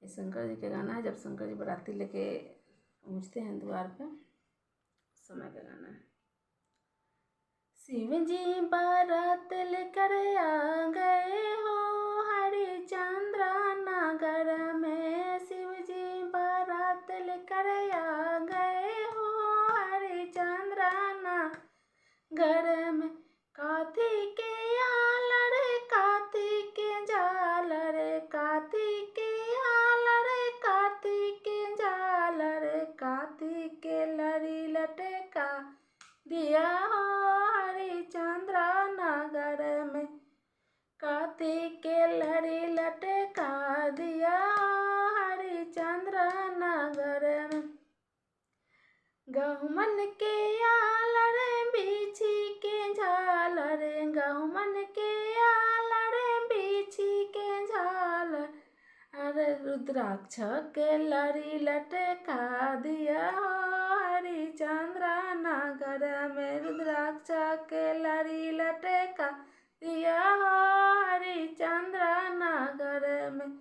ये शंकर जी का गाना है, जब शंकर जी बाराती लेके पहुँचते हैं द्वार पे, उस समय का गाना है। शिव जी बारात लेकर आ गए हो हरिश्चंद्र नगर में, शिव जी बारात लेकर आ गए हो हरिश्चंद्र नगर में। काथी के आल रे काथी के जाल रे, काथी के आल रे काथी के जाल रे, काथी के लरी लटका दिया हो हरिश्चंद्र नगर में, काथी के लरी लटका दिया हो हरिश्चंद्र नगर में। गहुमन के आल रे बीछी के झाल रे, गहुमन के आल रे बीछी के झाल, अरे रुद्राक्ष के लरी लटका दिया हो हरिश्चंद्र नगर में, रुद्राक्ष के लरी लटका दिया हो हरिश्चंद्र नगर में।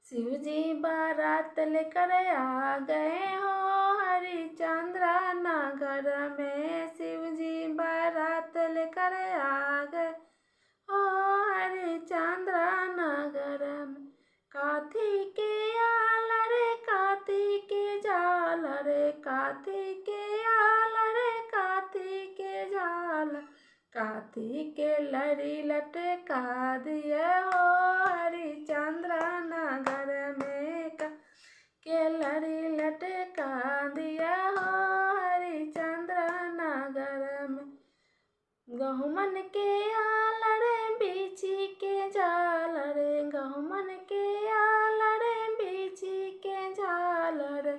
शिव जी बारात लेकर आ गए हो हरिश्चंद्र नगर में, शिव जी बारात लेकर आ गए हो हरिश्चंद्र नगर में। काथी के आल रे काथी के जाल रे, काथी के आल रे काथी के जाल, काथी के लरी लटका दिए हो हरिश्चंद्र नगर में, के लरी लटका दिया हो हरिश्चंद्र नगर में। गहुमन के आल रे बीछी के जाल रे, गहुमन के आल रे बीछी के जाल रे,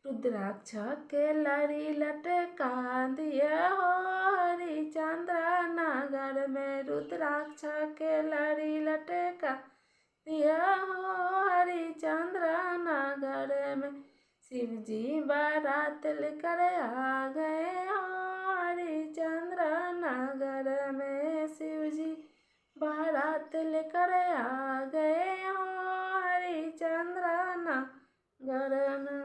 रुद्राक्ष के लरी लटका दिया हो हरिश्चंद्र नगर में, रुद्राक्ष के लरी लटका दिया हो हरिश्चंद्र नगर में। शिव जी बारात लेकर आ गए हो हरिश्चंद्र नगर में, शिव जी बारात लेकर आ गए हो हरिश्चंद्र नगर में।